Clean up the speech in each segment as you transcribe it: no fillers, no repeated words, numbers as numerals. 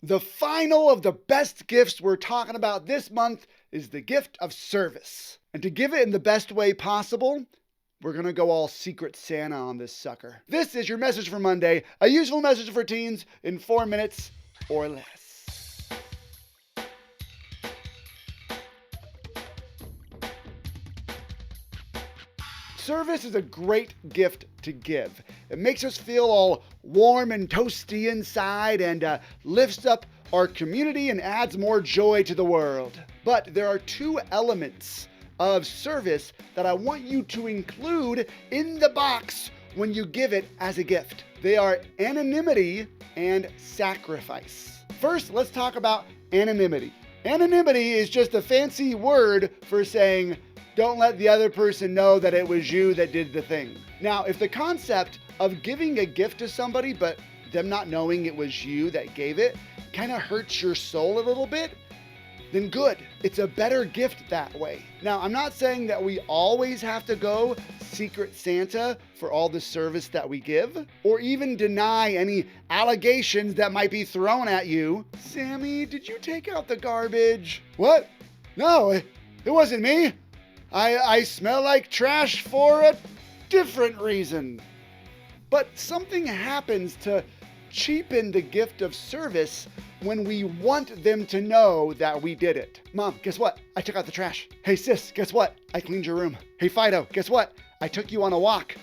The final of the best gifts we're talking about this month is the gift of service. And to give it in the best way possible, we're going to go all Secret Santa on this sucker. This is your message for Monday, a useful message for teens in 4 minutes or less. Service is a great gift to give. It makes us feel all warm and toasty inside and lifts up our community and adds more joy to the world. But there are two elements of service that I want you to include in the box when you give it as a gift. They are anonymity and sacrifice. First, let's talk about anonymity. Anonymity is just a fancy word for saying, don't let the other person know that it was you that did the thing. Now, if the concept of giving a gift to somebody, but them not knowing it was you that gave it, kind of hurts your soul a little bit, then good. It's a better gift that way. Now, I'm not saying that we always have to go Secret Santa for all the service that we give, or even deny any allegations that might be thrown at you. Sammy, did you take out the garbage? What? No, it wasn't me. I smell like trash for a different reason. But something happens to cheapen the gift of service when we want them to know that we did it. Mom, guess what? I took out the trash. Hey sis, guess what? I cleaned your room. Hey Fido, guess what? I took you on a walk.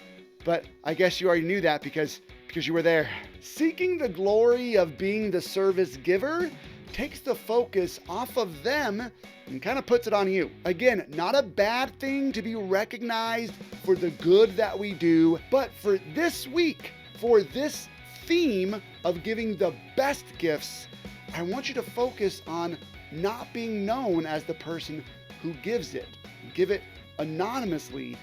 But I guess you already knew that because you were there. Seeking the glory of being the service giver takes the focus off of them and kind of puts it on you. Again, not a bad thing to be recognized for the good that we do, but for this week, for this theme of giving the best gifts, I want you to focus on not being known as the person who gives it. Give it anonymously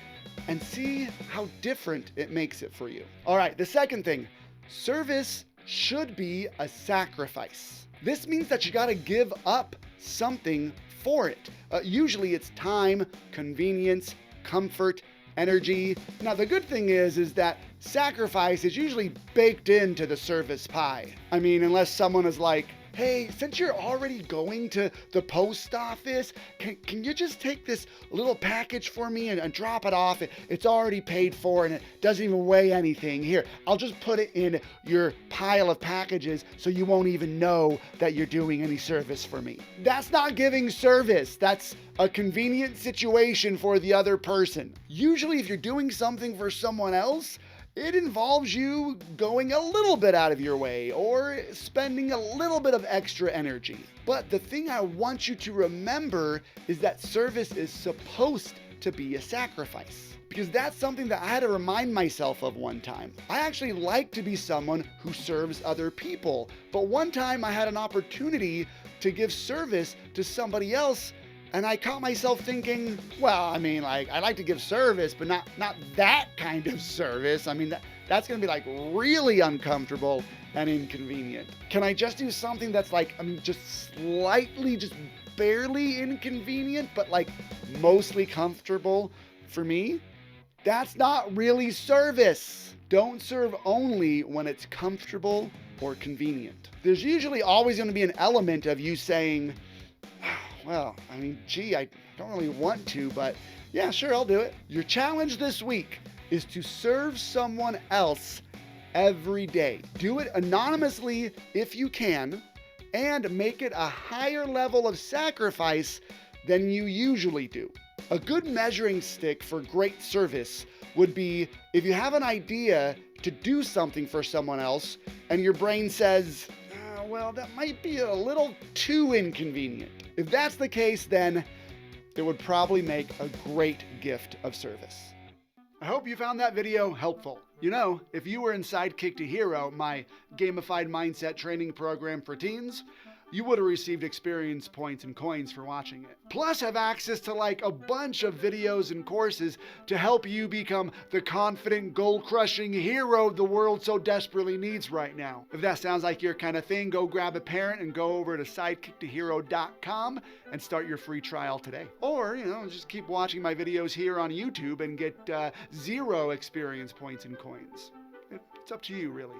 and see how different it makes it for you. All right, the second thing, service should be a sacrifice. This means that you got to give up something for it. Usually it's time, convenience, comfort, energy. Now the good thing is that sacrifice is usually baked into the service pie. I mean, unless someone is like, hey, since you're already going to the post office, can you just take this little package for me and drop it off? It's already paid for and it doesn't even weigh anything. Here, I'll just put it in your pile of packages so you won't even know that you're doing any service for me. That's not giving service. That's a convenient situation for the other person. Usually if you're doing something for someone else, it involves you going a little bit out of your way or spending a little bit of extra energy. But the thing I want you to remember is that service is supposed to be a sacrifice. Because that's something that I had to remind myself of one time. I actually like to be someone who serves other people. But one time I had an opportunity to give service to somebody else, and I caught myself thinking, well, I mean, like, I like to give service, but not that kind of service. I mean, that's going to be like really uncomfortable and inconvenient. Can I just do something that's like, I mean, just slightly, just barely inconvenient, but like mostly comfortable for me? That's not really service. Don't serve only when it's comfortable or convenient. There's usually always going to be an element of you saying, well, I mean, gee, I don't really want to, but yeah, sure, I'll do it. Your challenge this week is to serve someone else every day. Do it anonymously if you can, and make it a higher level of sacrifice than you usually do. A good measuring stick for great service would be if you have an idea to do something for someone else and your brain says, well, that might be a little too inconvenient. If that's the case, then it would probably make a great gift of service. I hope you found that video helpful. You know, if you were in Sidekick to Hero, my gamified mindset training program for teens, you would have received experience points and coins for watching it. Plus have access to like a bunch of videos and courses to help you become the confident, goal-crushing hero the world so desperately needs right now. If that sounds like your kind of thing, go grab a parent and go over to sidekicktohero.com and start your free trial today. Or, just keep watching my videos here on YouTube and get 0 experience points and coins. It's up to you, really.